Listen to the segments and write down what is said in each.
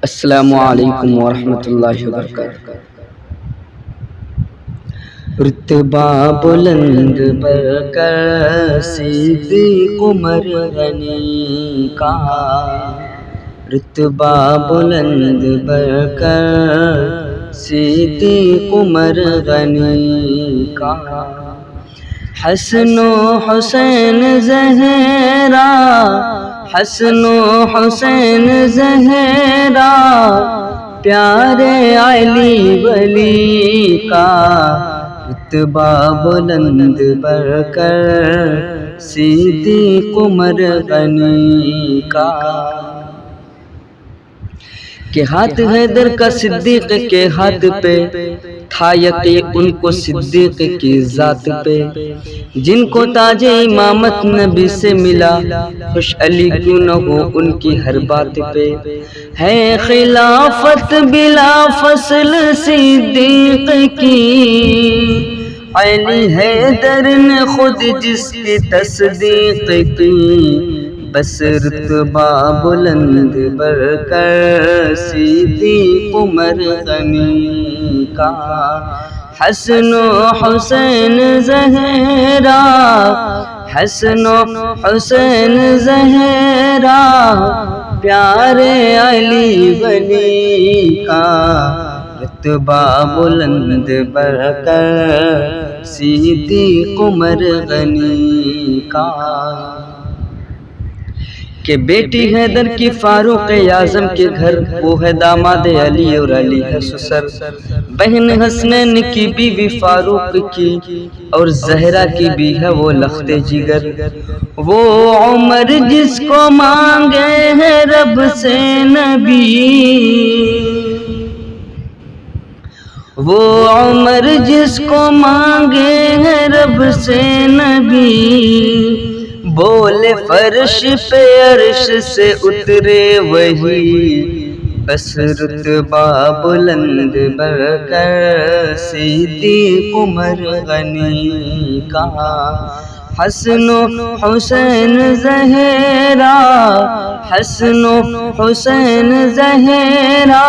السلام علیکم ورحمۃ اللہ وبرکاتہ۔ رتبہ بلند برکر صدیق عمر غنی کا، رتبہ بلند برکر صدیق عمر غنی کا، حسن و حسین زہرا، حسن و حسین زہرا، پیارے علی ولی کا، رتبہ بلند برکر صدیق عمر غنی کا، کہ ہاتھ حیدر کا صدیق کے ہاتھ پہ تھا یقین ان کو صدیق کی ذات پہ، جن کو تاج امامت نبی سے ملا، خوش علی کیوں نہ ہو ان کی ہر بات پہ، ہے خلافت بلا فصل صدیق کی، علی حیدر نے خود جس کی تصدیق کی، بس رتبہ بلند برکر صدیق عمر غنی کا، حسن و حسین زہرا، حسن و حسین زہرا، پیارے علی ولی کا، رتبہ بلند برکر صدیق عمر غنی کا، کہ بیٹی حیدر کی فاروق اعظم کے گھر، وہ ہے داماد علی اور علی ہے سسر، بہن حسنین کی بیوی فاروق کی اور زہرا کی بھی ہے وہ لخت جگر، وہ عمر جس کو مانگے ہیں رب سے نبی، وہ عمر جس کو مانگے ہیں رب سے نبی، بولے فرش پہ عرش سے اترے وہی، بس رتبہ بلند برکر صدیق عمر غنی کا، حسن و حسین زہرا، حسن و حسین زہرا،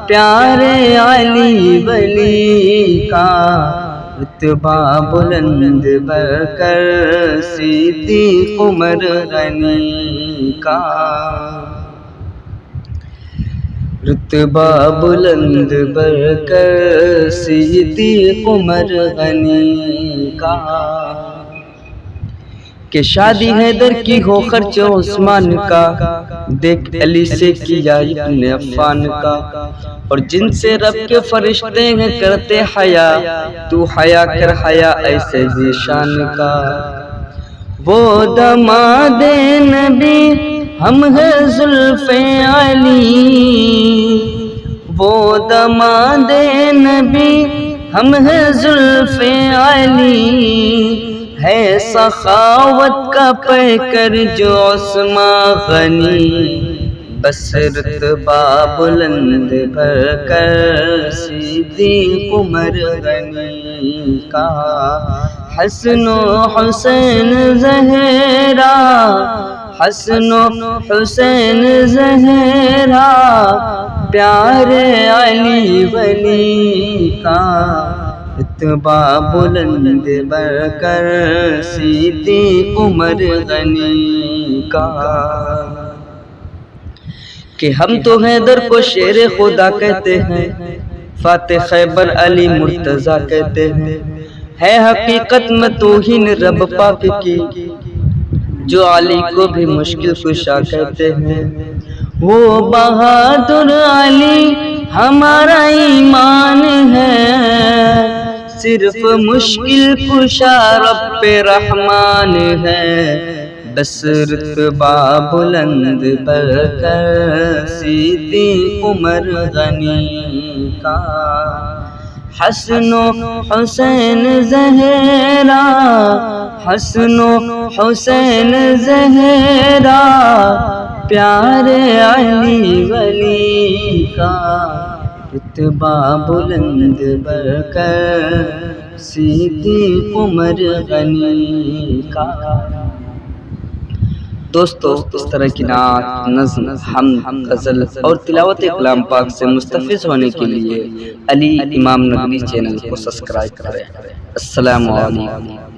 پیارے علی ولی کا، رتبہ بلند برکر صدیق عمر غنی کا، رتبہ بلند برکر صدیق عمر غنی کا، کہ شادی حیدر کی ہو خرچ عثمان کا، دیکھ علی سے کیا ابن عفان کا، اور جن سے رب کے فرشتے ہیں کرتے حیا، تو حیا کر حیا ایسے ہی شان کا، وہ داماد نبی ہم ہیں زلف علی، وہ داماد نبی ہم ہیں زلف علی، ہے سخاوت کا پیکر جو عثمان غنی، بس رتبہ بلند برکر صدیق عمر غنی کا، حسن و حسین زہرا، حسن و حسین زہرا، پیارے علی ولی کا، رتبہ بلند برکر صدیق عمر غنی کا، کہ ہم تو حیدر کو شیر خدا کہتے ہیں، فاتح خیبر علی مرتضیٰ کہتے ہیں، ہے حقیقت میں توہین رب پاک کی، جو علی کو بھی مشکل کشا کہتے ہیں، وہ بہادر علی ہمارا ایمان ہے، صرف مشکل کشا رب رحمان ہے، بس رتبہ بلند برکر صدیق عمر غنی کا، حسن و حسین زہرا، حسن و حسین زہرا، پیارے علی ولی کا، رتبہ بلند برکر صدیق عمر غنی کا، دوستو اس طرح کی نعت، نظم، حمد، غزل اور تلاوت کلام پاک سے مستفیض ہونے کے لیے علی امام نغوی چینل کو سبسکرائب کریں۔ السلام علیکم۔